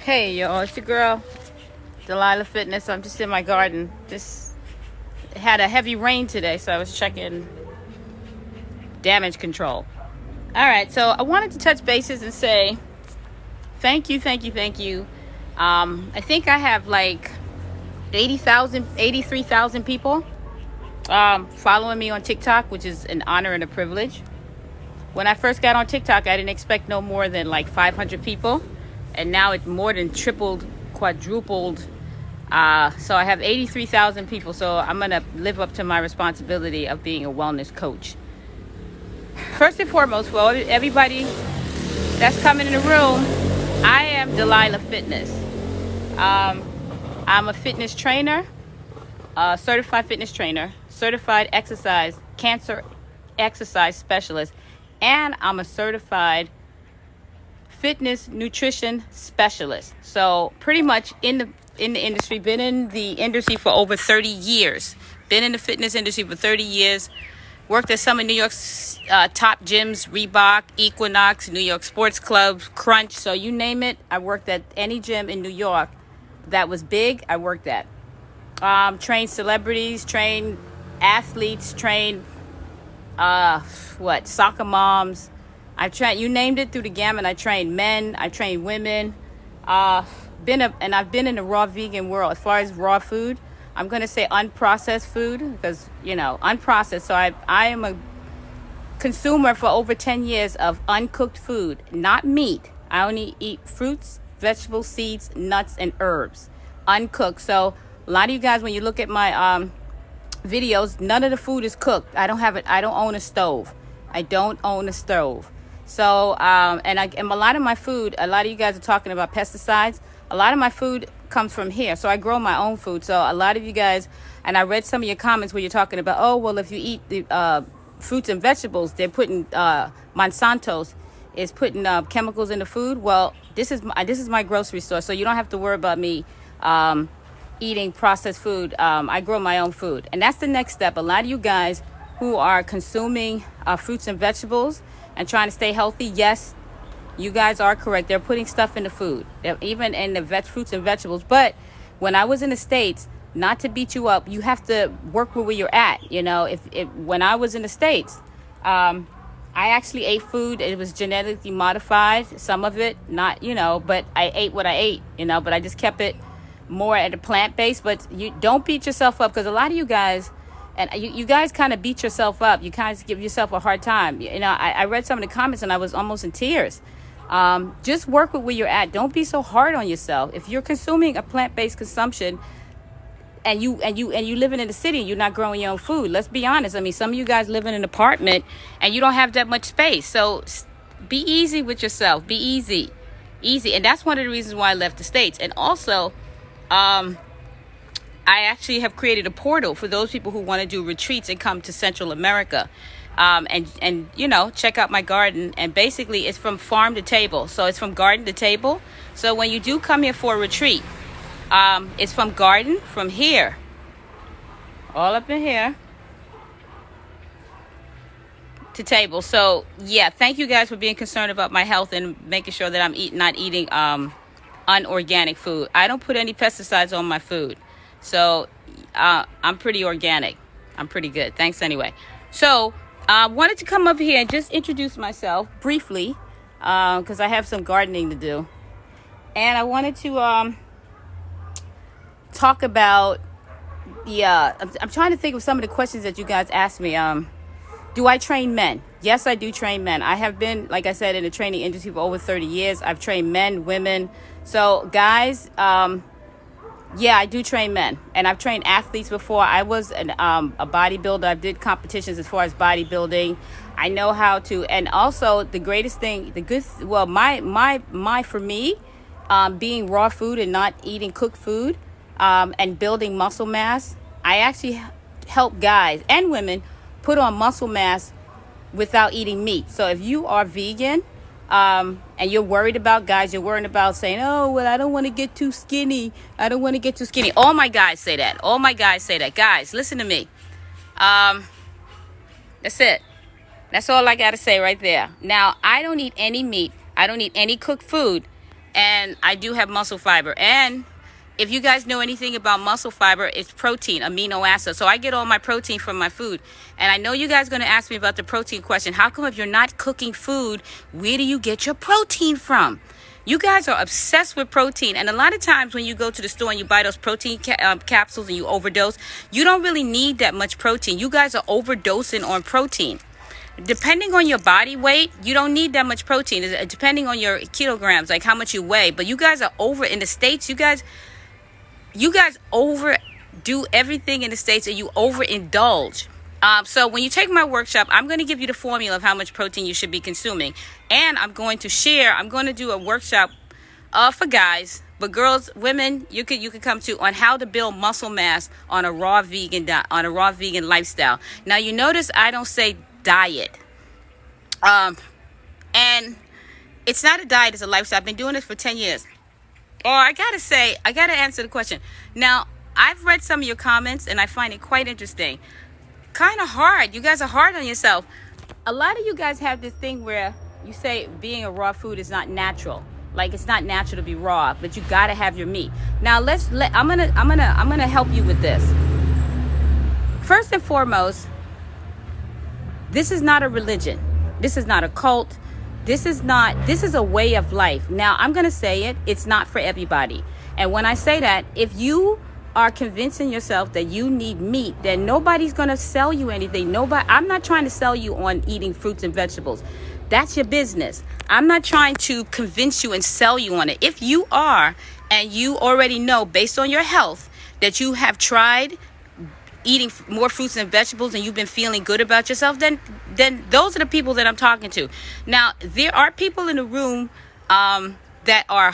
Hey y'all, it's your girl, Delilah Fitness. I'm just in my garden. This had a heavy rain today, so I was checking damage control. All right, so I wanted to touch bases and say thank you, thank you, thank you. I think I have like 83,000 people following me on TikTok, which is an honor and a privilege. When I first got on TikTok, I didn't expect no more than like 500 people. And now it's more than tripled, quadrupled. So I have 83,000 people. So I'm going to live up to my responsibility of being a wellness coach. First and foremost, for everybody that's coming in the room, I am Delilah Fitness. I'm a fitness trainer, certified fitness trainer, certified cancer exercise specialist, and I'm a certified fitness nutrition specialist. So pretty much in the industry, been in the industry for over 30 years. Been in the fitness industry for 30 years. Worked at some of New York's top gyms, Reebok, Equinox, New York Sports Club, Crunch. So you name it, I worked at any gym in New York that was big, I worked at. Trained celebrities, trained athletes, trained soccer moms. I've trained, you named it, through the gamut. I trained men, I trained women. I've been in the raw vegan world. As far as raw food, I'm going to say unprocessed food, because, unprocessed. So I am a consumer for over 10 years of uncooked food, not meat. I only eat fruits, vegetables, seeds, nuts, and herbs, uncooked. So a lot of you guys, when you look at my videos, none of the food is cooked. I don't own a stove. I don't own a stove. So, and a lot of my food, a lot of you guys are talking about pesticides. A lot of my food comes from here. So I grow my own food. So a lot of you guys, and I read some of your comments where you're talking about, oh, well, if you eat the fruits and vegetables, they're putting, Monsanto's is putting chemicals in the food. Well, this is my grocery store. So you don't have to worry about me eating processed food. I grow my own food. And that's the next step. A lot of you guys who are consuming fruits and vegetables and trying to stay healthy, yes, you guys are correct. They're putting stuff in the food, even in the fruits and vegetables. But when I was in the States, not to beat you up, you have to work with where you're at. When I was in the States, I actually ate food. It was genetically modified, some of it, not, but I ate what I ate, but I just kept it more at a plant-based. But you don't beat yourself up, because a lot of you guys, and you guys kind of beat yourself up. You kind of give yourself a hard time. I read some of the comments and I was almost in tears. Just work with where you're at. Don't be so hard on yourself. If you're consuming a plant-based consumption and you living in the city, you're not growing your own food. Let's be honest. I mean, some of you guys live in an apartment and you don't have that much space. So be easy with yourself. Be easy. And that's one of the reasons why I left the States. And also, I actually have created a portal for those people who want to do retreats and come to Central America, and check out my garden. And basically, it's from farm to table. So it's from garden to table. So when you do come here for a retreat, it's from garden, from here, all up in here, to table. So yeah, thank you guys for being concerned about my health and making sure that I'm not eating unorganic food. I don't put any pesticides on my food. So I'm pretty organic. I'm pretty good. Thanks anyway. So I wanted to come up here and just introduce myself briefly, because I have some gardening to do. And I wanted to talk about I'm trying to think of some of the questions that you guys asked me. Do I train men? Yes, I do train men. I have been, like I said, in the training industry for over 30 years. I've trained men, women. So guys, yeah, I do train men, and I've trained athletes before. I was a bodybuilder. I did competitions as far as bodybuilding. I know how to, and also the greatest thing, for me, being raw food and not eating cooked food, and building muscle mass. I actually help guys and women put on muscle mass without eating meat. So if you are vegan, and you're worried about, guys, you're worried about saying, oh, well, I don't want to get too skinny. I don't want to get too skinny. All my guys say that. Guys, listen to me. That's it. That's all I got to say right there. Now, I don't eat any meat. I don't eat any cooked food. and I do have muscle fiber. And if you guys know anything about muscle fiber, it's protein, amino acids. So I get all my protein from my food. And I know you guys are going to ask me about the protein question. How come if you're not cooking food, where do you get your protein from? You guys are obsessed with protein. And a lot of times when you go to the store and you buy those protein capsules and you overdose, you don't really need that much protein. You guys are overdosing on protein. Depending on your body weight, you don't need that much protein. Depending on your kilograms, like how much you weigh. But you guys are over in the States. You guys overdo everything in the States, and you overindulge. So when you take my workshop, I'm going to give you the formula of how much protein you should be consuming. And I'm going to do a workshop for guys, but girls, women, you could come to on how to build muscle mass on a raw vegan lifestyle. Now you notice I don't say diet. And it's not a diet, it's a lifestyle. I've been doing this for 10 years. Or I gotta answer the question. Now, I've read some of your comments and I find it quite interesting. Kind of hard. You guys are hard on yourself. A lot of you guys have this thing where you say being a raw food is not natural. Like it's not natural to be raw, but you gotta have your meat. Now I'm gonna help you with this. First and foremost, this is not a religion. This is not a cult. This is a way of life. Now, I'm going to say it's not for everybody. And when I say that, if you are convincing yourself that you need meat, then nobody's going to sell you anything. I'm not trying to sell you on eating fruits and vegetables. That's your business. I'm not trying to convince you and sell you on it. If you are, and you already know based on your health that you have tried eating more fruits and vegetables and you've been feeling good about yourself, then those are the people that I'm talking to. Now, there are people in the room that are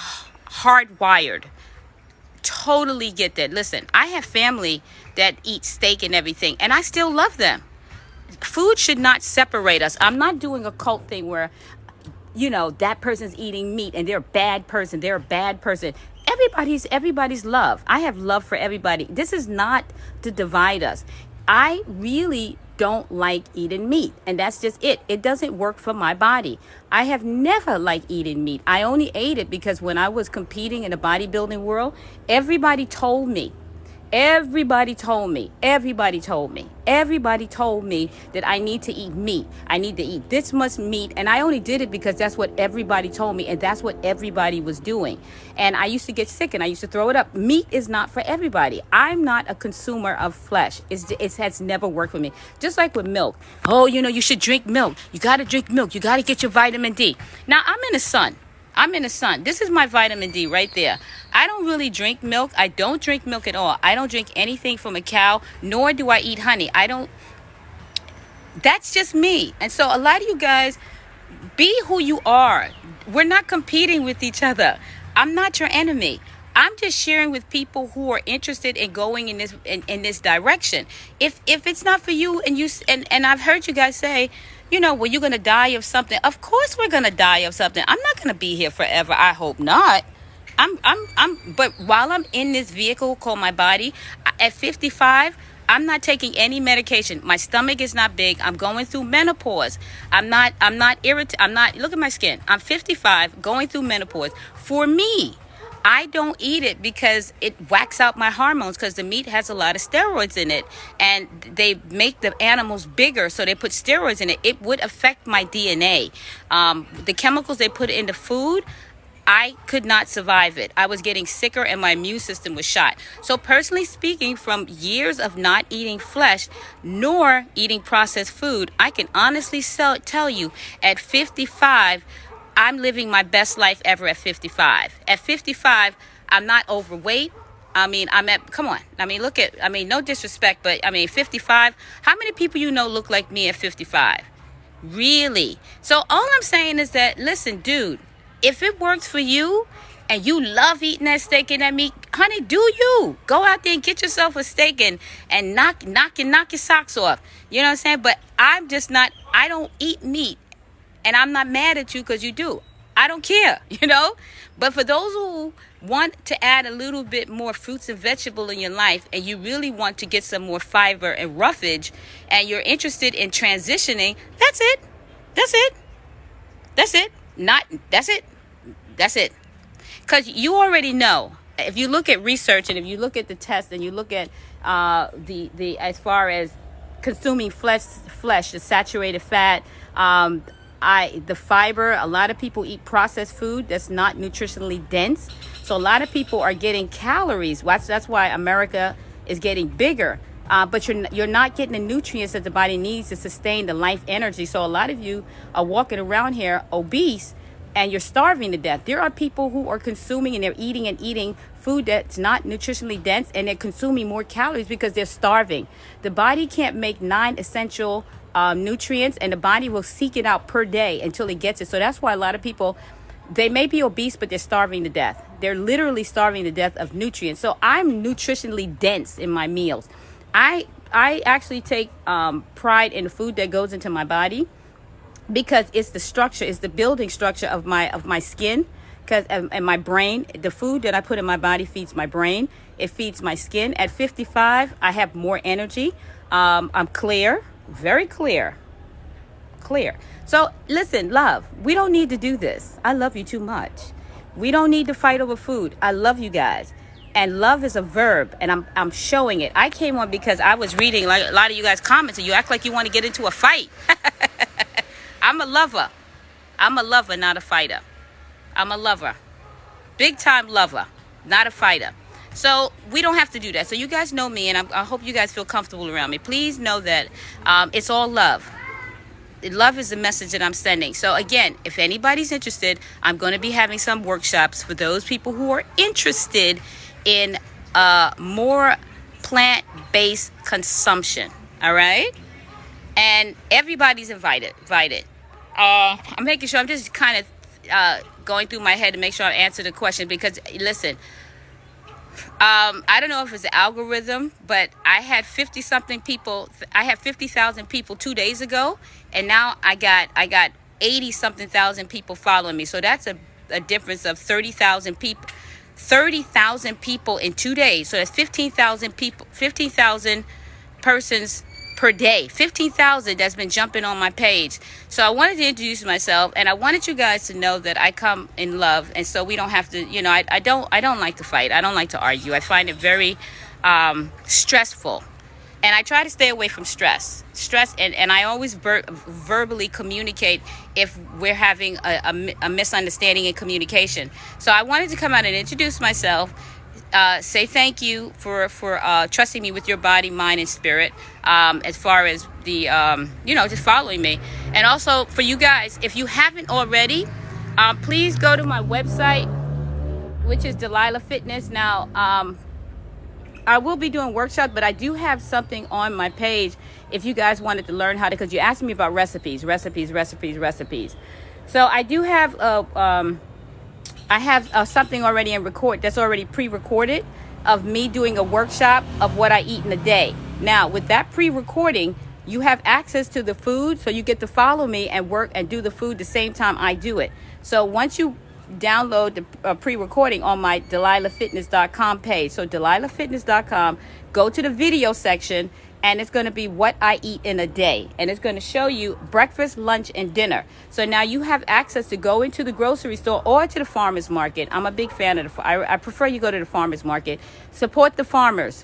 hardwired. Totally get that. Listen, I have family that eat steak and everything, and I still love them. Food should not separate us. I'm not doing a cult thing where, that person's eating meat and they're a bad person. They're a bad person. Everybody's love. I have love for everybody. This is not to divide us. I really don't like eating meat, and that's just it. It doesn't work for my body. I have never liked eating meat. I only ate it because when I was competing in the bodybuilding world, everybody told me that I need to eat meat. I need to eat this much meat. And I only did it because that's what everybody told me. And that's what everybody was doing. And I used to get sick and I used to throw it up. Meat is not for everybody. I'm not a consumer of flesh. It has never worked for me. Just like with milk. Oh, you should drink milk. You got to drink milk. You got to get your vitamin D. Now, I'm in the sun. This is my vitamin D right there. I don't really drink milk. I don't drink milk at all. I don't drink anything from a cow, nor do I eat honey. That's just me. And so a lot of you guys, be who you are. We're not competing with each other. I'm not your enemy. I'm just sharing with people who are interested in going in this direction. If it's not for you, and I've heard you guys say, well, you're going to die of something. Of course we're going to die of something. I'm not going to be here forever. I hope not. But while I'm in this vehicle called my body, at 55, I'm not taking any medication. My stomach is not big. I'm going through menopause. I'm not irritated. Look at my skin. I'm 55 going through menopause. For me, I don't eat it because it whacks out my hormones, because the meat has a lot of steroids in it and they make the animals bigger. So they put steroids in it. It would affect my DNA. The chemicals they put in the food, I could not survive it. I was getting sicker and my immune system was shot. So personally speaking, from years of not eating flesh nor eating processed food, I can honestly tell you at 55, I'm living my best life ever at 55. At 55, I'm not overweight. No disrespect, but 55. How many people look like me at 55? Really? So all I'm saying is that, listen, dude, if it works for you and you love eating that steak and that meat, honey, do you. Go out there and get yourself a steak and knock your socks off. You know what I'm saying? But I don't eat meat. And I'm not mad at you because you do. I don't care, But for those who want to add a little bit more fruits and vegetables in your life, and you really want to get some more fiber and roughage, and you're interested in transitioning, that's it. Because you already know. If you look at research and if you look at the tests and you look at the as far as consuming flesh, the saturated fat, the fiber. A lot of people eat processed food that's not nutritionally dense. So a lot of people are getting calories. That's why America is getting bigger. But you're not getting the nutrients that the body needs to sustain the life energy. So a lot of you are walking around here obese and you're starving to death. There are people who are consuming and they're eating food that's not nutritionally dense, and they're consuming more calories because they're starving. The body can't make 9 essential nutrients, and the body will seek it out per day until it gets it. So that's why a lot of people, they may be obese, but they're starving to death. They're literally starving to death of nutrients. So I'm nutritionally dense in my meals. I actually take pride in the food that goes into my body, because it's the structure, it's the building structure of my skin, because and my brain. The food that I put in my body feeds my brain. It feeds my skin. At 55, I have more energy. I'm clear, very clear. So listen, love, we don't need to do this. I love you too much. We don't need to fight over food. I love you guys. And love is a verb, and I'm showing it. I came on because I was reading like a lot of you guys comments, and you act like you want to get into a fight. I'm a lover. I'm a lover, not a fighter. I'm a lover. Big time lover, not a fighter. So we don't have to do that. So you guys know me, and I hope you guys feel comfortable around me. Please know that it's all love. Love is the message that I'm sending. So again, if anybody's interested, I'm going to be having some workshops for those people who are interested in more plant-based consumption. All right? And everybody's invited. I'm making sure, I'm just kind of going through my head to make sure I answer the question, because listen, I don't know if it's the algorithm, but I had 50,000 people 2 days ago, and now I got 80-something thousand people following me. So that's a difference of 30,000 people in 2 days. So that's 15,000 people, 15,000 persons per day, 15,000 that's been jumping on my page. So I wanted to introduce myself, and I wanted you guys to know that I come in love, and so we don't have to, I don't like to fight. I don't like to argue. I find it very stressful, and I try to stay away from stress, and I always verbally communicate if we're having a misunderstanding in communication. So I wanted to come out and introduce myself. Say thank you for trusting me with your body, mind, and spirit, as far as the, just following me. And also for you guys, if you haven't already, please go to my website, which is Delilah Fitness. Now, I will be doing workshops, but I do have something on my page if you guys wanted to learn how to, because you asked me about recipes. So I do have I have something already that's already pre-recorded of me doing a workshop of what I eat in a day. Now, with that pre-recording, you have access to the food, so you get to follow me and work and do the food the same time I do it. So once you download the pre-recording on my DelilahFitness.com page, so DelilahFitness.com, go to the video section, and it's going to be what I eat in a day. And it's going to show you breakfast, lunch, and dinner. So now you have access to go into the grocery store or to the farmer's market. I'm a big fan of I prefer you go to the farmer's market. Support the farmers.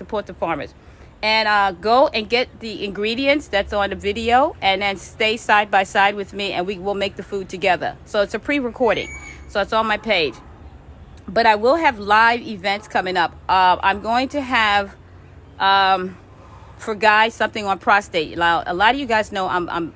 And go and get the ingredients that's on the video, and then stay side by side with me, and we will make the food together. So it's a pre-recording. So it's on my page. But I will have live events coming up. I'm going to have... for guys, something on prostate. Now, a lot of you guys know I'm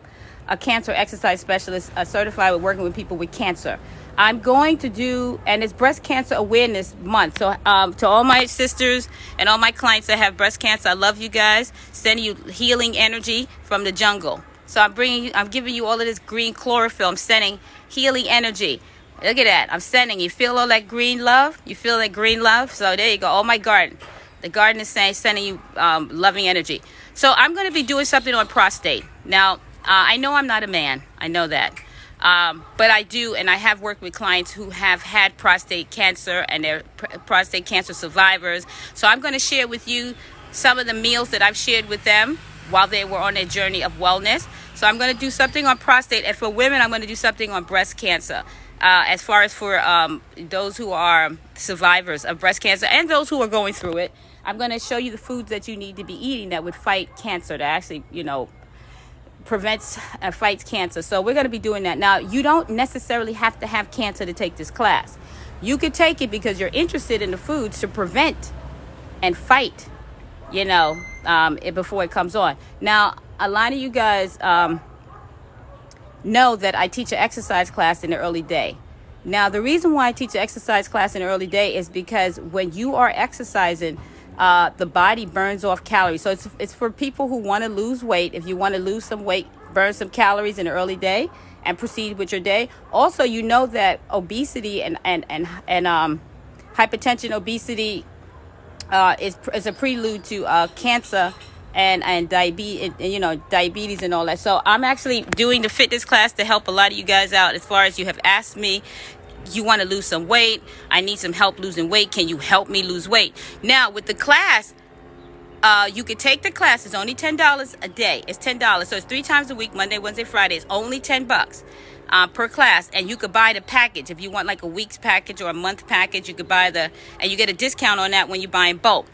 a cancer exercise specialist, certified with working with people with cancer. I'm going to do, and it's Breast Cancer Awareness Month. So to all my sisters and all my clients that have breast cancer, I love you guys. Sending you healing energy from the jungle. So I'm giving you all of this green chlorophyll. I'm sending healing energy. Look at that. I'm sending. You feel all that green love? You feel that green love? So there you go. Oh, my garden. The garden is sending you loving energy. So I'm going to be doing something on prostate. Now, I know I'm not a man. I know that. But I do, and I have worked with clients who have had prostate cancer, and they're prostate cancer survivors. So I'm going to share with you some of the meals that I've shared with them while they were on their journey of wellness. So I'm going to do something on prostate. And for women, I'm going to do something on breast cancer. as far as for those who are survivors of breast cancer and those who are going through it. I'm going to show you the foods that you need to be eating that would fight cancer, that actually, prevents fights cancer. So we're going to be doing that. Now, you don't necessarily have to have cancer to take this class. You could take it because you're interested in the foods to prevent and fight, before it comes on. Now, a lot of you guys know that I teach an exercise class in the early day. Now, the reason why I teach an exercise class in the early day is because when you are exercising, the body burns off calories. So it's for people who want to lose weight. If you want to lose some weight, burn some calories in the early day and proceed with your day. Also, you know that obesity and hypertension, obesity is a prelude to cancer and diabetes and all that. So I'm actually doing the fitness class to help a lot of you guys out. As far as you have asked me, you want to lose some weight, I need some help losing weight, can you help me lose weight? Now with the class, you could take the class. It's only $10 a day. It's $10, so it's 3 times a week, Monday, Wednesday, Friday. It's only $10 per class, and you could buy the package. If you want like a week's package or a month package, you could buy and you get a discount on that when you buy in bulk.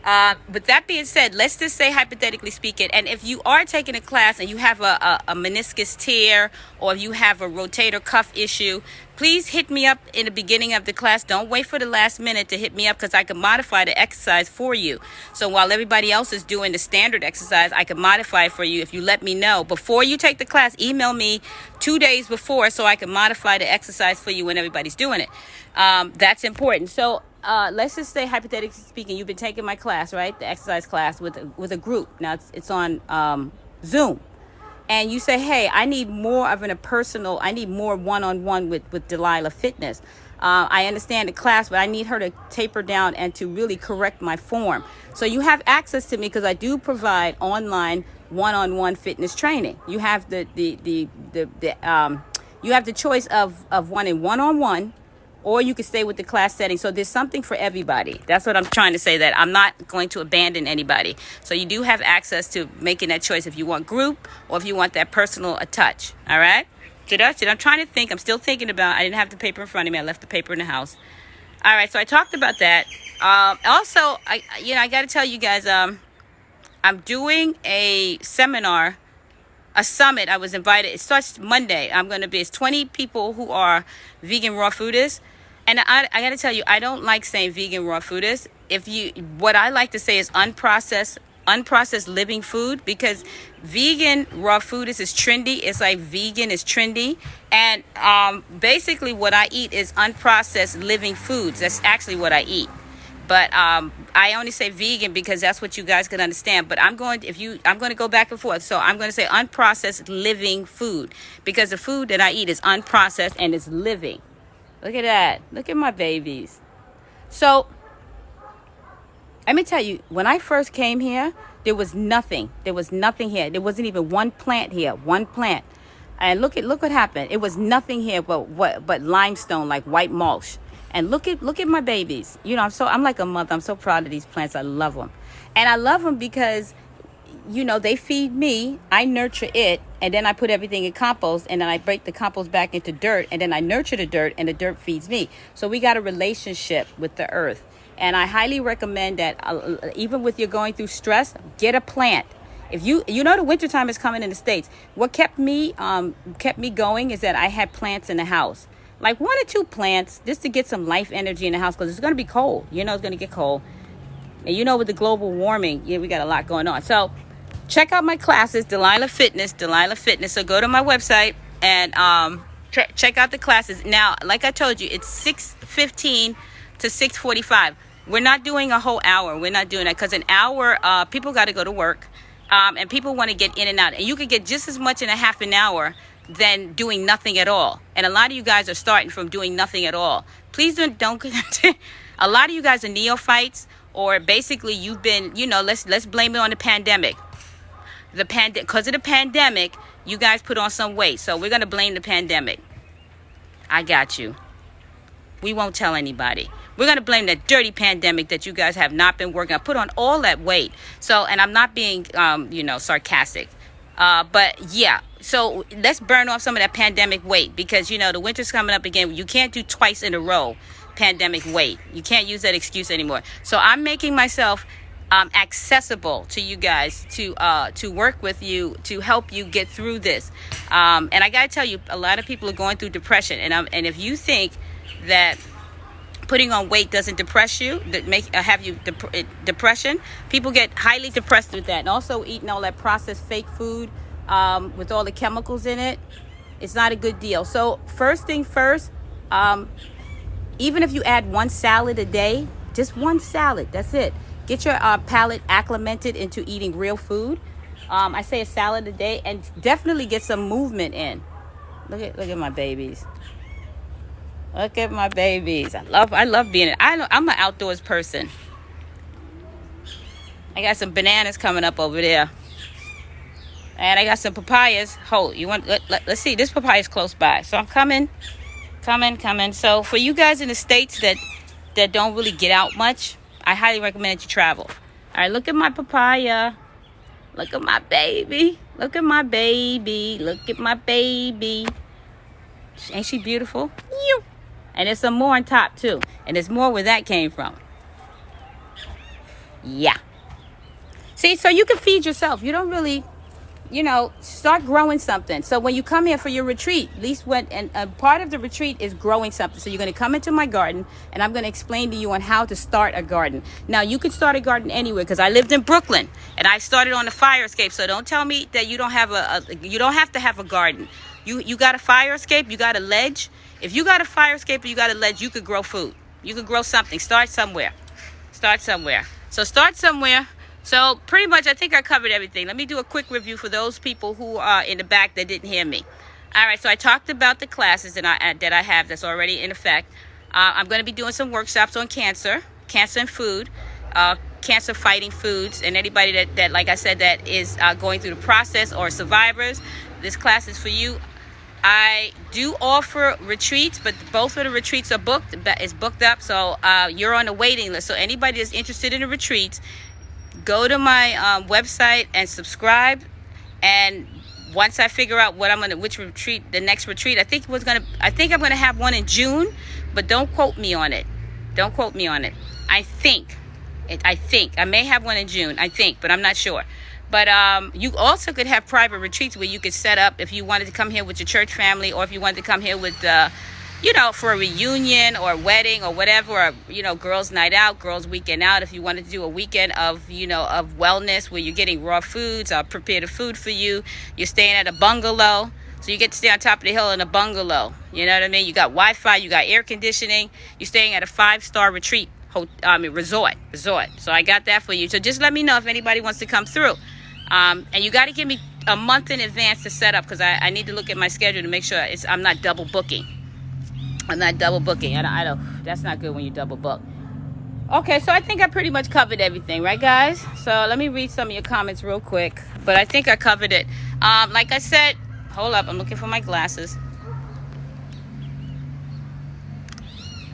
But that being said, let's just say hypothetically speaking, and if you are taking a class and you have a meniscus tear or if you have a rotator cuff issue, please hit me up in the beginning of the class. Don't wait for the last minute to hit me up because I can modify the exercise for you. So while everybody else is doing the standard exercise, I can modify it for you if you let me know. Before you take the class, email me 2 days before so I can modify the exercise for you when everybody's doing it. That's important. So let's just say, hypothetically speaking, you've been taking my class, right? The exercise class with a group. Now it's on Zoom. And you say, hey, I need more of I need more one-on-one with Delilah Fitness. I understand the class, but I need her to taper down and to really correct my form. So you have access to me because I do provide online one-on-one fitness training. You have you have the choice of wanting one-on-one, or you could stay with the class setting. So there's something for everybody. That's what I'm trying to say, that I'm not going to abandon anybody. So you do have access to making that choice if you want group or if you want that personal touch. All right? So that's it. I'm trying to think. I'm still thinking about, I didn't have the paper in front of me. I left the paper in the house. All right. So I talked about that. Also, I got to tell you guys, I'm doing a seminar, a summit. I was invited. It starts Monday. It's 20 people who are vegan raw foodists. And I got to tell you, I don't like saying vegan raw foodists. What I like to say is unprocessed living food, because vegan raw foodists is trendy. It's like vegan is trendy. And basically what I eat is unprocessed living foods. That's actually what I eat. But I only say vegan because that's what you guys can understand. But I'm going to go back and forth. So I'm going to say unprocessed living food, because the food that I eat is unprocessed and it's living. Look at that. Look at my babies. So let me tell you, when I first came here, there was nothing. There was nothing here. There wasn't even one plant here. One plant. And look what happened. It was nothing here but limestone, like white mulch. And look at my babies. I'm like a mother. I'm so proud of these plants. I love them. And I love them because, they feed me. I nurture it. And then I put everything in compost. And then I break the compost back into dirt. And then I nurture the dirt. And the dirt feeds me. So we got a relationship with the earth. And I highly recommend that even with you going through stress, get a plant. If the wintertime is coming in the States. What kept me going is that I had plants in the house. Like 1 or 2 plants just to get some life energy in the house, because it's going to be cold. It's going to get cold. And with the global warming, we got a lot going on. So check out my classes, Delilah Fitness. So go to my website and check out the classes. Now, like I told you, it's 6:15 to 6:45. We're not doing a whole hour. We're not doing that because an hour, people got to go to work. And people want to get in and out. And you can get just as much in a half an hour than doing nothing at all. And a lot of you guys are starting from doing nothing at all. Please don't a lot of you guys are neophytes, or basically you've been, let's blame it on the pandemic. Because of the pandemic, you guys put on some weight. So we're going to blame the pandemic. I got you. We won't tell anybody. We're going to blame that dirty pandemic that you guys have not been working on. Put on all that weight. So, and I'm not being, sarcastic. But yeah, so let's burn off some of that pandemic weight, because you know the winter's coming up again. You can't do twice in a row pandemic weight. You can't use that excuse anymore. So I'm making myself accessible to you guys to work with you, to help you get through this. And I gotta tell you, a lot of people are going through depression, and if you think that putting on weight doesn't depress you, that have you depression, people get highly depressed with that. And also eating all that processed fake food with all the chemicals in it, it's not a good deal. So first thing first, even if you add one salad a day, just one salad, that's it. Get your palate acclimated into eating real food. I say a salad a day, and definitely get some movement in. Look at my babies. Look at my babies. I love being it. I'm an outdoors person. I got some bananas coming up over there. And I got some papayas. Hold, let's see. This papaya is close by. So I'm coming. So for you guys in the States that don't really get out much, I highly recommend that you travel. All right, look at my papaya. Look at my baby. Look at my baby. Look at my baby. Ain't she beautiful? And there's some more on top too. And there's more where that came from. Yeah. See, so you can feed yourself. You don't really, start growing something. So when you come here for your retreat, at least part of the retreat is growing something. So you're going to come into my garden, and I'm going to explain to you on how to start a garden. Now, you could start a garden anywhere, because I lived in Brooklyn and I started on a fire escape. So don't tell me that you don't have you don't have to have a garden. You got a fire escape, you got a ledge. If you got a fire escape or you got a ledge, you could grow food. You could grow something. Start somewhere. So start somewhere. So pretty much, I think I covered everything. Let me do a quick review for those people who are in the back that didn't hear me. All right, so I talked about the classes that I have that's already in effect. I'm going to be doing some workshops on cancer and food, cancer fighting foods, and anybody that like I said, that is going through the process or survivors. This class is for you. I do offer retreats, but both of the retreats are booked. It's booked up, so you're on the waiting list. So anybody that's interested in the retreats, go to my website and subscribe. And once I figure out which retreat, the next retreat, I think I'm gonna have one in June, but don't quote me on it. I think I may have one in June. But I'm not sure. But you also could have private retreats where you could set up if you wanted to come here with your church family, or if you wanted to come here with, for a reunion or a wedding or whatever, or, girls' night out, girls' weekend out. If you wanted to do a weekend of wellness where you're getting raw foods, I'll prepare the food for you. You're staying at a bungalow, so you get to stay on top of the hill in a bungalow. You know what I mean? You got Wi-Fi, you got air conditioning. You're staying at a 5-star retreat. Resort. So I got that for you. So just let me know if anybody wants to come through. And you got to give me a month in advance to set up, because I need to look at my schedule to make sure I'm not double booking. I don't. That's not good when you double book. Okay, so I think I pretty much covered everything, right, guys? So let me read some of your comments real quick. But I think I covered it. Like I said, hold up. I'm looking for my glasses.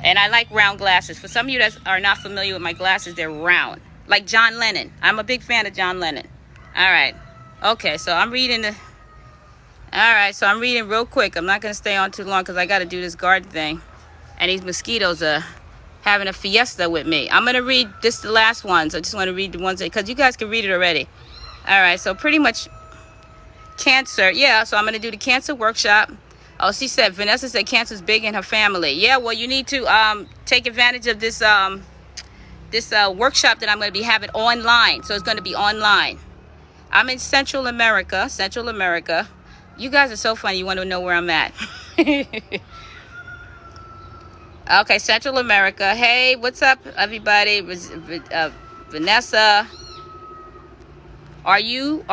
And I like round glasses. For some of you that are not familiar with my glasses, they're round. Like John Lennon. I'm a big fan of John Lennon. All right. Okay, so I'm reading real quick. I'm not going to stay on too long because I got to do this garden thing. And these mosquitoes are having a fiesta with me. I'm going to read the last ones. I just want to read the ones because you guys can read it already. All right, so pretty much cancer. Yeah, so I'm going to do the cancer workshop. Oh, Vanessa said cancer's big in her family. Yeah, well, you need to take advantage of this workshop that I'm going to be having online. So it's going to be online. I'm in Central America. You guys are so funny. You want to know where I'm at. Okay, Central America. Hey, what's up, everybody? Vanessa. Are you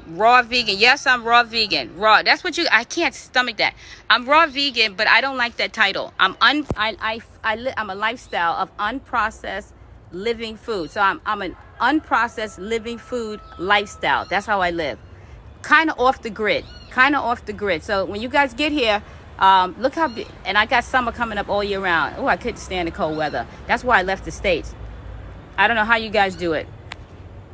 raw vegan? Yes, I'm raw vegan. Raw. That's what I can't stomach that. I'm raw vegan, but I don't like that title. I'm a lifestyle of unprocessed living food. So I'm an unprocessed living food lifestyle. That's how I live. Kind of off the grid. So when you guys get here, look how big, and I got summer coming up all year round. Oh, I couldn't stand the cold weather. That's why I left the States. I don't know how you guys do it.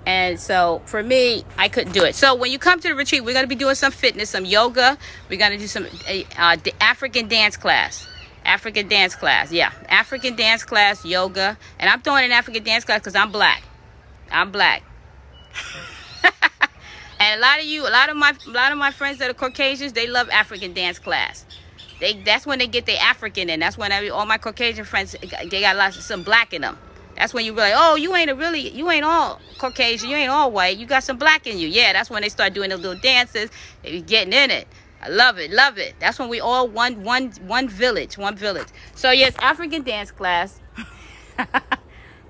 And so for me, I couldn't do it. So when you come to the retreat, we're going to be doing some fitness, some yoga. We're going to do some African dance class. African dance class. Yeah. African dance class, yoga. And I'm throwing an African dance class because I'm black. I'm black. And a lot of my friends that are Caucasians, they love African dance class. That's when they get their African in. That's when all my Caucasian friends, they got some black in them. That's when you realize, oh, you ain't all Caucasian, you ain't all white, you got some black in you. Yeah, that's when they start doing those little dances, they be getting in it. I love it, love it. That's when we all one village. So yes, African dance class,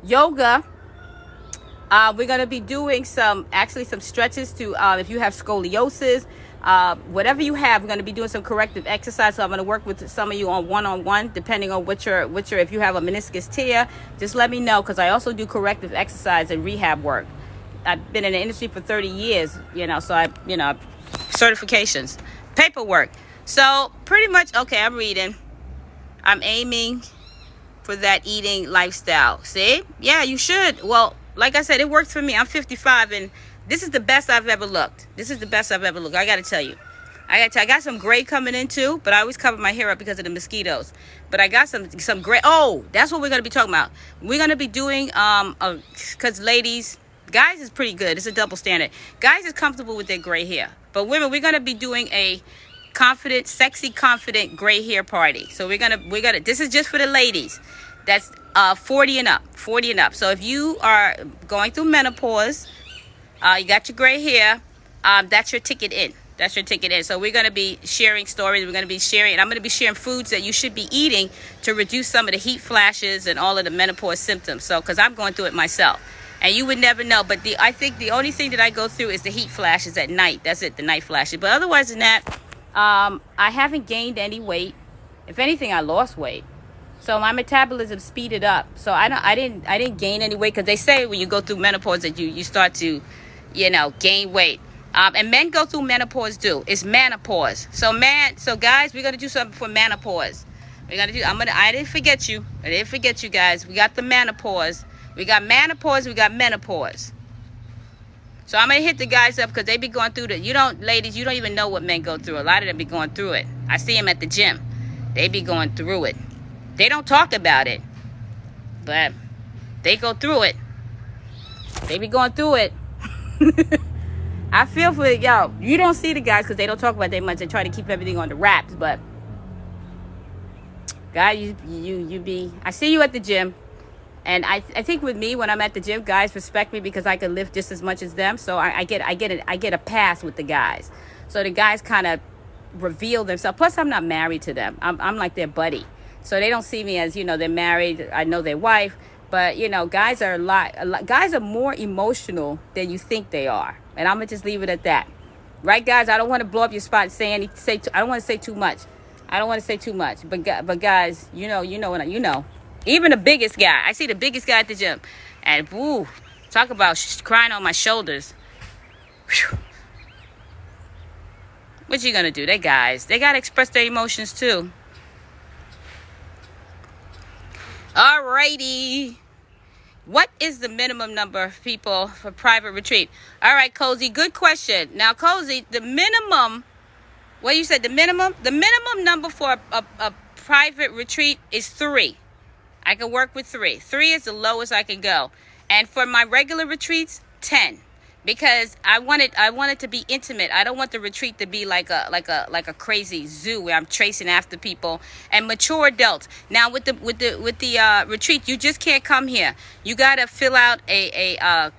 yoga. We're going to be doing some stretches to, if you have scoliosis, whatever you have, we're going to be doing some corrective exercise. So I'm going to work with some of you on one-on-one, depending on if you have a meniscus tear, just let me know. Cause I also do corrective exercise and rehab work. I've been in the industry for 30 years, so certifications, paperwork. So pretty much, okay, I'm reading. I'm aiming for that eating lifestyle. See? Yeah, you should. Well, like I said, it worked for me. I'm 55 and this is the best I've ever looked. I got to tell you. I got some gray coming in too, but I always cover my hair up because of the mosquitoes. But I got some gray. Oh, that's what we're going to be talking about. We're going to be doing, because ladies, guys is pretty good. It's a double standard. Guys is comfortable with their gray hair. But women, we're going to be doing a sexy, confident gray hair party. So we're going to, this is just for the ladies. That's 40 and up. So if you are going through menopause, you got your gray hair, that's your ticket in. So we're going to be sharing stories. And I'm going to be sharing foods that you should be eating to reduce some of the heat flashes and all of the menopause symptoms. So, because I'm going through it myself. And you would never know. But I think the only thing that I go through is the heat flashes at night. That's it, the night flashes. But otherwise than that, I haven't gained any weight. If anything, I lost weight. So my metabolism speeded up. So I didn't gain any weight, because they say when you go through menopause that you start to, gain weight. And men go through menopause too. It's menopause. So guys, we're gonna do something for menopause. I didn't forget you guys. We got the menopause. We got menopause. So I'm gonna hit the guys up because they be going through ladies, you don't even know what men go through. A lot of them be going through it. I see them at the gym. They be going through it. They don't talk about it, but they go through it. They be going through it. I feel for y'all. You don't see the guys because they don't talk about that much. They try to keep everything on the wraps, but guys, I see you at the gym. And I think with me, when I'm at the gym, guys respect me because I can lift just as much as them. So I get a pass with the guys. So the guys kind of reveal themselves. Plus, I'm not married to them. I'm like their buddy. So they don't see me as, they're married. I know their wife. But, guys are guys are more emotional than you think they are. And I'm going to just leave it at that. Right, guys? I don't want to blow up your spot I don't want to say too much. But guys, you know. Even the biggest guy. I see the biggest guy at the gym. And, woo, talk about crying on my shoulders. Whew. What you going to do? They guys. They got to express their emotions, too. Alrighty. What is the minimum number of people for private retreat? All right, Cozy, good question. Now, Cozy, the minimum, what you said, the minimum number for a private retreat is 3. I can work with 3. 3 is the lowest I can go. And for my regular retreats, 10. Because I want it to be intimate. I don't want the retreat to be like a crazy zoo where I'm chasing after people, and mature adults. Now with the retreat, you just can't come here. You gotta fill out a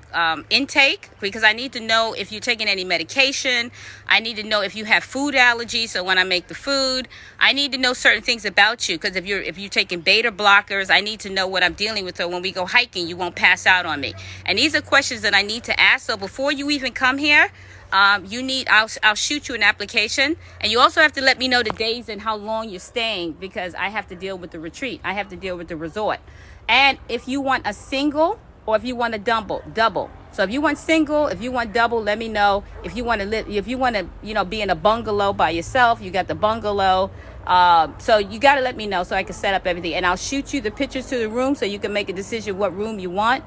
intake, because I need to know if you're taking any medication. I need to know if you have food allergies. So when I make the food, I need to know certain things about you. Because if you're taking beta blockers, I need to know what I'm dealing with. So when we go hiking, you won't pass out on me. And these are questions that I need to ask. So before you even come here, I'll shoot you an application, and you also have to let me know the days and how long you're staying, because I have to deal with the retreat. I have to deal with the resort. And if you want a single or if you want a double. So if you want single, if you want double, let me know. If you want to be in a bungalow by yourself, you got the bungalow. So you got to let me know so I can set up everything, and I'll shoot you the pictures to the room so you can make a decision what room you want.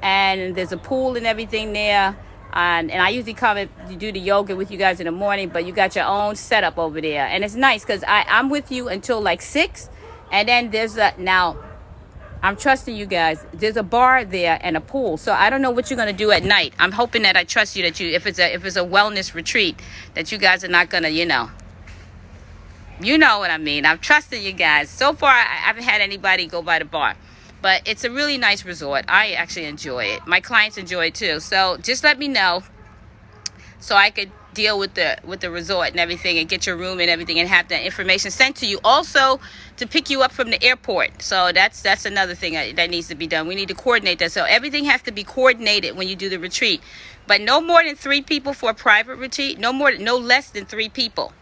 and there's a pool and everything there. And I usually come and do the yoga with you guys in the morning, but you got your own setup over there. And it's nice because I'm with you until like 6. And then now I'm trusting you guys. There's a bar there and a pool. So I don't know what you're going to do at night. I'm hoping that I trust you, that if it's a wellness retreat, that you guys are not going to, you know what I mean. I'm trusting you guys. So far, I haven't had anybody go by the bar. But it's a really nice resort. I actually enjoy it. My clients enjoy it too. So just let me know so I could deal with the resort and everything and get your room and everything and have that information sent to you. Also, to pick you up from the airport. So that's another thing that needs to be done. We need to coordinate that. So everything has to be coordinated when you do the retreat. But no more than 3 people for a private retreat. No less than 3 people.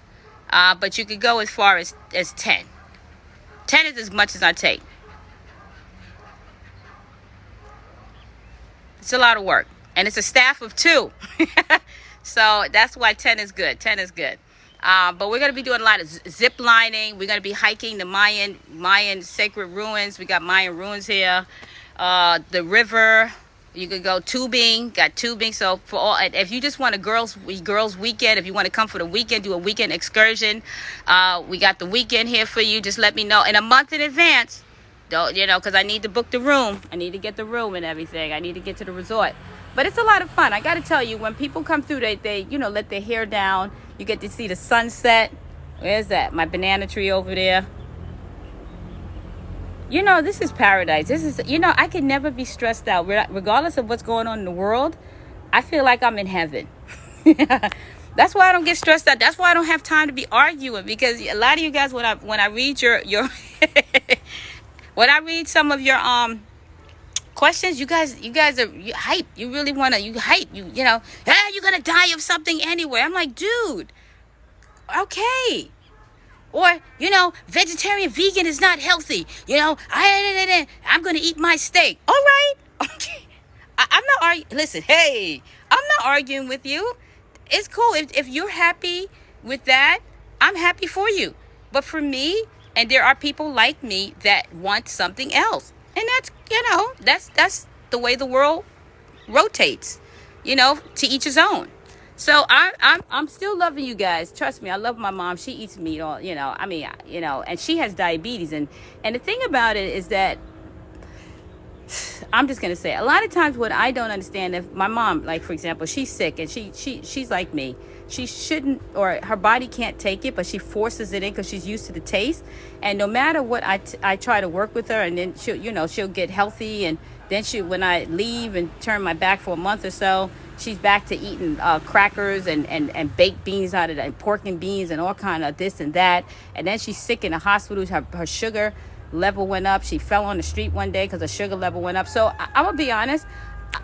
But you could go as far as 10. 10 is as much as I take. It's a lot of work. And it's a staff of 2. So that's why 10 is good. 10 is good. But we're going to be doing a lot of zip lining. We're going to be hiking the Mayan sacred ruins. We got Mayan ruins here. The river. You could go tubing. Got tubing. So for all, if you just want a girls weekend, if you want to come for the weekend, do a weekend excursion, we got the weekend here for you. Just let me know in a month in advance. Don't, because I need to book the room. I need to get the room and everything. I need to get to the resort. But it's a lot of fun. I got to tell you, when people come through, they let their hair down. You get to see the sunset. Where's that? My banana tree over there. This is paradise. This is, I can never be stressed out. Regardless of what's going on in the world, I feel like I'm in heaven. That's why I don't get stressed out. That's why I don't have time to be arguing. Because a lot of you guys, when I read your when I read some of your questions, you guys are hype. You really you hype. You're gonna die of something anyway. I'm like, dude, okay. Or, vegetarian, vegan is not healthy. I'm gonna eat my steak. All right. Okay. I'm not arguing. Listen, hey, I'm not arguing with you. It's cool. If you're happy with that, I'm happy for you. But for me, and there are people like me that want something else. And that's the way the world rotates, to each his own. So I'm still loving you guys. Trust me, I love my mom. She eats meat all, and she has diabetes. And the thing about it is that I'm just going to say, a lot of times what I don't understand, if my mom, like, for example, she's sick and she's like me. She shouldn't, or her body can't take it, but she forces it in because she's used to the taste. And no matter what, I try to work with her, and then she'll get healthy. And then when I leave and turn my back for a month or so, she's back to eating crackers and baked beans out of and pork and beans and all kind of this and that. And then she's sick in the hospital. Her sugar level went up. She fell on the street one day because her sugar level went up. So I'm gonna be honest.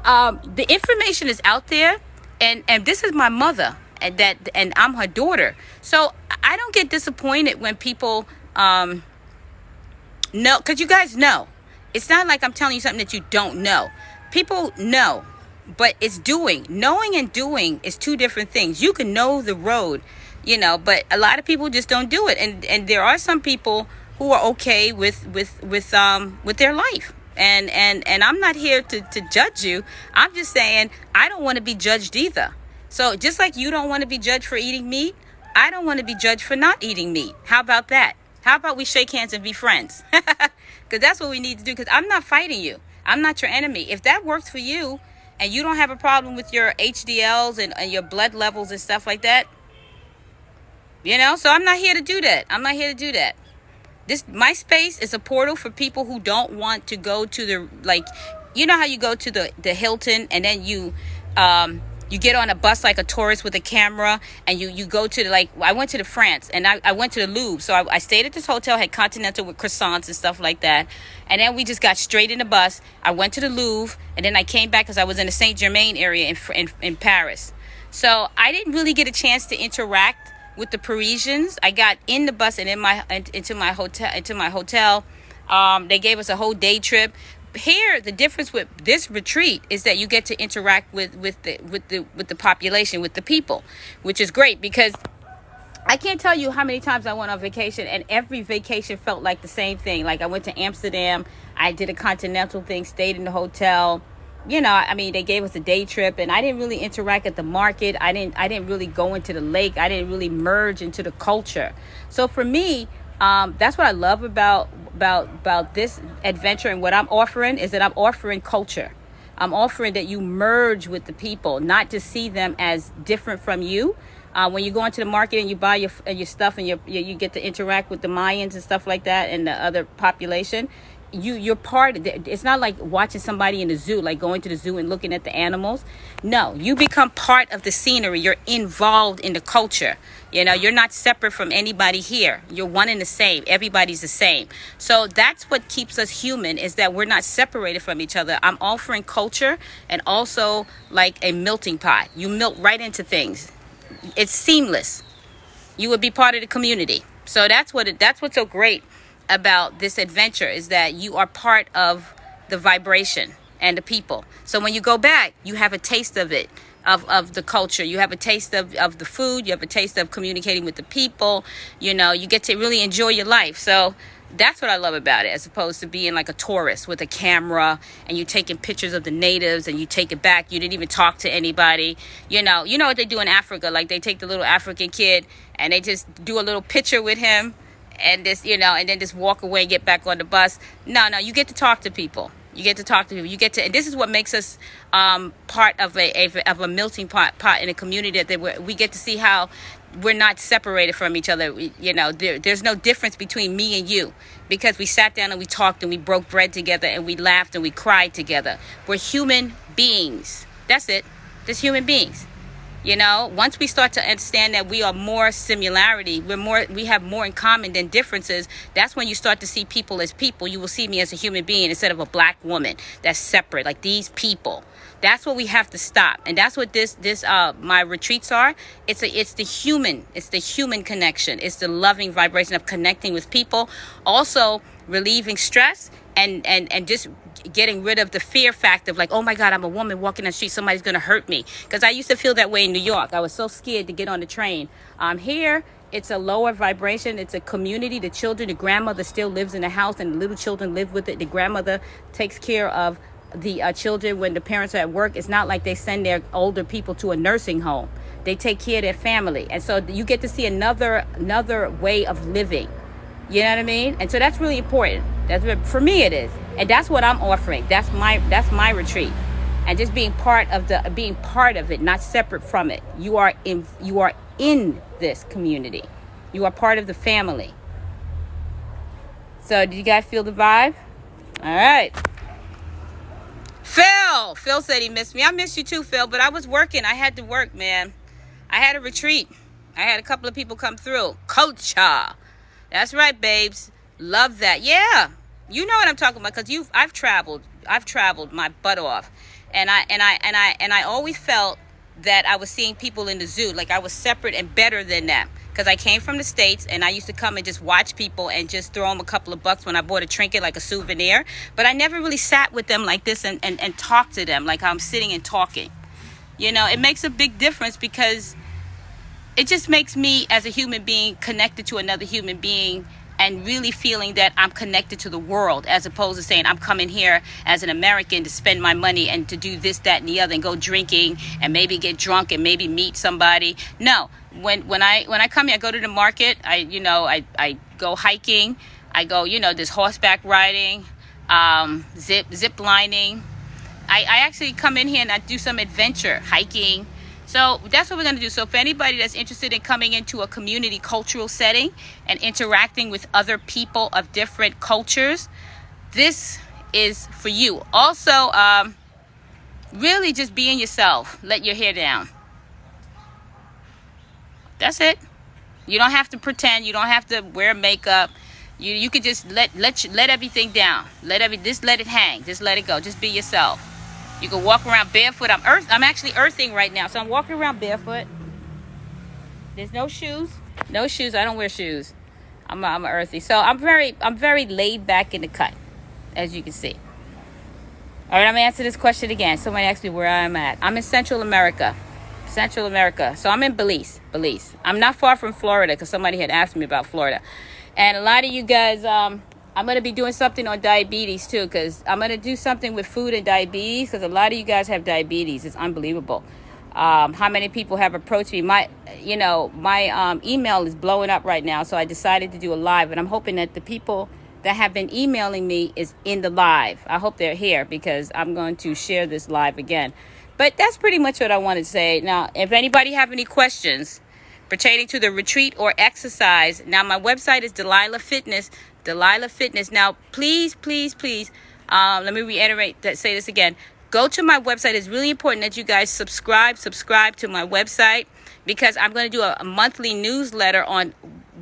The information is out there, and this is my mother. And I'm her daughter. So I don't get disappointed when people know, because you guys know. It's not like I'm telling you something that you don't know. People know, but it's doing. Knowing and doing is 2 different things. You can know the road, but a lot of people just don't do it. And there are some people who are okay with their life. And I'm not here to judge you. I'm just saying I don't want to be judged either. So just like you don't want to be judged for eating meat, I don't want to be judged for not eating meat. How about that? How about we shake hands and be friends? Because that's what we need to do, because I'm not fighting you. I'm not your enemy. If that works for you and you don't have a problem with your HDLs and your blood levels and stuff like that, so I'm not here to do that. I'm not here to do that. My space is a portal for people who don't want to go to the, like, how you go to the Hilton and then you get on a bus like a tourist with a camera, and you go to I went to France and I went to the Louvre. So I stayed at this hotel, had continental with croissants and stuff like that. And then we just got straight in the bus. I went to the Louvre, and then I came back because I was in the Saint Germain area in Paris. So I didn't really get a chance to interact with the Parisians. I got in the bus and into my hotel. They gave us a whole day trip. Here, the difference with this retreat is that you get to interact with the population, with the people, which is great, because I can't tell you how many times I went on vacation, and every vacation felt like the same thing. Like, I went to Amsterdam, I did a continental thing, stayed in the hotel, I mean, they gave us a day trip, and I didn't really interact at the market. I didn't really go into the lake. I didn't really merge into the culture. So for me, that's what I love about this adventure, and what I'm offering is that I'm offering culture. I'm offering that you merge with the people, not to see them as different from you. When you go into the market and you buy your stuff, and you get to interact with the Mayans and stuff like that, and the other population, you're part of it. It's not like watching somebody in the zoo, like going to the zoo and looking at the animals. No, you become part of the scenery. You're involved in the culture. You're not separate from anybody here. You're one and the same. Everybody's the same. So that's what keeps us human, is that we're not separated from each other. I'm offering culture, and also like a melting pot. You melt right into things. It's seamless. You would be part of the community. So that's what's so great about this adventure, is that you are part of the vibration and the people. So when you go back, you have a taste of it, of the culture. You have a taste of the food. You have a taste of communicating with the people. You get to really enjoy your life. So that's what I love about it, as opposed to being like a tourist with a camera and you taking pictures of the natives and you take it back. You didn't even talk to anybody. You know what they do in Africa? Like, they take the little African kid and they just do a little picture with him, and and then just walk away and get back on the bus. No, you get to talk to people. You get to talk to people. And this is what makes us part of a melting pot in a community, that we get to see how we're not separated from each other. There's no difference between me and you, because we sat down and we talked and we broke bread together and we laughed and we cried together. We're human beings. That's it. Just human beings. Once we start to understand that we are more similarity, we have more in common than differences, that's when you start to see people as people. You will see me as a human being instead of a black woman that's separate, like these people. That's what we have to stop. And that's what my retreats are. It's the human connection. It's the loving vibration of connecting with people, also relieving stress, and just getting rid of the fear factor of like, oh my God, I'm a woman walking the street, somebody's going to hurt me. Because I used to feel that way in New York. I was so scared to get on the train. Here, it's a lower vibration. It's a community. The children, the grandmother still lives in the house, and the little children live with it. The grandmother takes care of the children when the parents are at work. It's not like they send their older people to a nursing home. They take care of their family. And so you get to see another way of living. You know what I mean? And so that's really important. For me it is. And that's what I'm offering. That's my retreat. And just being part of it, not separate from it. You are in this community. You are part of the family. So did you guys feel the vibe? All right. Phil said he missed me. I miss you too, Phil, but I was working. I had to work, man. I had a retreat. I had a couple of people come through. Culture. That's right, babes. Love that. Yeah. You know what I'm talking about, because I've traveled my butt off. And I always felt that I was seeing people in the zoo, like I was separate and better than them. Because I came from the States, and I used to come and just watch people and just throw them a couple of bucks when I bought a trinket, like a souvenir. But I never really sat with them like this and talked to them like I'm sitting and talking. It makes a big difference, because it just makes me as a human being connected to another human being, and really feeling that I'm connected to the world, as opposed to saying I'm coming here as an American to spend my money and to do this, that, and the other, and go drinking and maybe get drunk and maybe meet somebody. No, when I come here, I go to the market. I go hiking. I go, there's horseback riding, zip lining. I actually come in here and I do some adventure hiking. So that's what we're going to do. So for anybody that's interested in coming into a community cultural setting and interacting with other people of different cultures, this is for you. Also, really just being yourself. Let your hair down. That's it. You don't have to pretend. You don't have to wear makeup. You could just let everything down. Just let it hang. Just let it go. Just be yourself. You can walk around barefoot. I'm actually earthing right now, so I'm walking around barefoot. There's no shoes. No shoes. I don't wear shoes. I'm earthy. So I'm very laid back in the cut, as you can see. All right, I'm gonna answer this question again. Somebody asked me where I'm at. I'm in Central America. So I'm in Belize. I'm not far from Florida, because somebody had asked me about Florida. And a lot of you guys I'm going to be doing something on diabetes too, because I'm going to do something with food and diabetes, because a lot of you guys have diabetes. It's unbelievable. How many people have approached me? My email is blowing up right now, so I decided to do a live, and I'm hoping that the people that have been emailing me is in the live. I hope they're here, because I'm going to share this live again. But that's pretty much what I wanted to say. Now, if anybody have any questions pertaining to the retreat or exercise, now my website is Delilah Fitness. Delilah Fitness. Now, please, let me reiterate that. Say this again. Go to my website. It's really important that you guys subscribe to my website, because I'm going to do a monthly newsletter on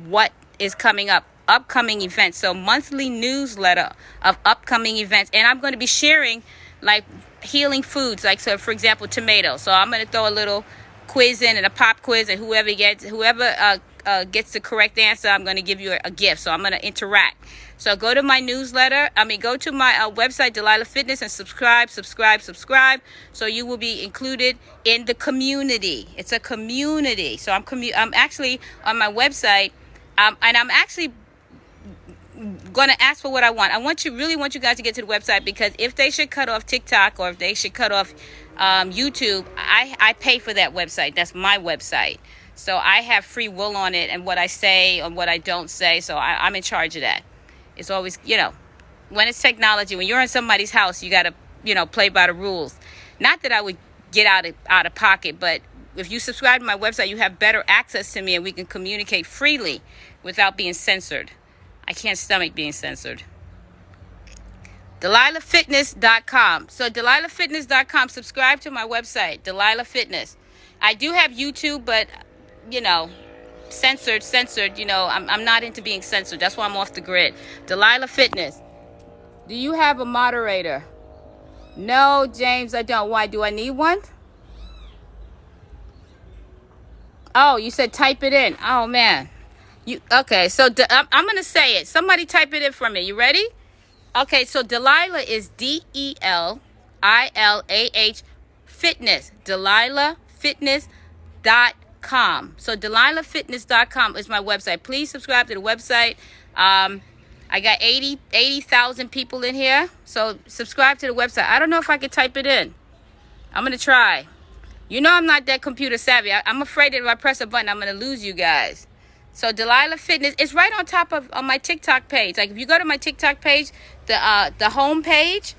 what is coming up, upcoming events. So monthly newsletter of upcoming events, and I'm going to be sharing like healing foods, like, so for example, tomatoes. So I'm going to throw a little quiz in, and a pop quiz, and whoever gets the correct answer, I'm going to give you a gift. So I'm going to interact. So go to my go to my website, Delilah Fitness, and subscribe. So you will be included in the community. It's a community. So I'm actually on my website, and I'm actually going to ask for what I want. I really want you guys to get to the website, because if they should cut off TikTok, or if they should cut off YouTube, I pay for that website. That's my website. So I have free will on it, and what I say and what I don't say. So I'm in charge of that. It's always, when it's technology, when you're in somebody's house, you got to, play by the rules. Not that I would get out of pocket, but if you subscribe to my website, you have better access to me, and we can communicate freely without being censored. I can't stomach being censored. DelilahFitness.com. So DelilahFitness.com. Subscribe to my website, Delilah Fitness. I do have YouTube, but censored. I'm not into being censored. That's why I'm off the grid. Delilah Fitness. Do you have a moderator? No, James, I don't. Why? Do I need one? Oh, you said type it in. Oh, man. Okay, so I'm going to say it. Somebody type it in for me. You ready? Okay, so Delilah is DELILAH Fitness. DelilahFitness.com. So DelilahFitness.com is my website. Please subscribe to the website. I got 80,000 people in here. So subscribe to the website. I don't know if I can type it in. I'm going to try. I'm not that computer savvy. I'm afraid that if I press a button, I'm going to lose you guys. So Delilah Fitness is right on top of on my TikTok page. Like if you go to my TikTok page, the home page,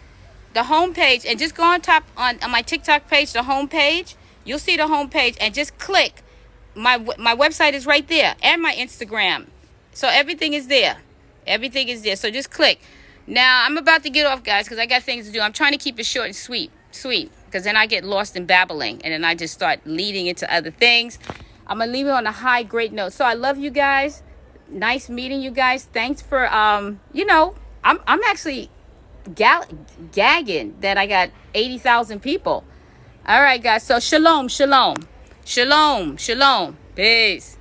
and just go on top on my TikTok page, the home page, you'll see the home page, and just click. My website is right there, and my Instagram. So everything is there. So just click. Now I'm about to get off, guys, because I got things to do. I'm trying to keep it short and sweet, because then I get lost in babbling, and then I just start leading into other things. I'm going to leave it on a high, great note. So I love you guys. Nice meeting you guys. Thanks for, I'm actually gagging that I got 80,000 people. All right, guys. So shalom. Peace.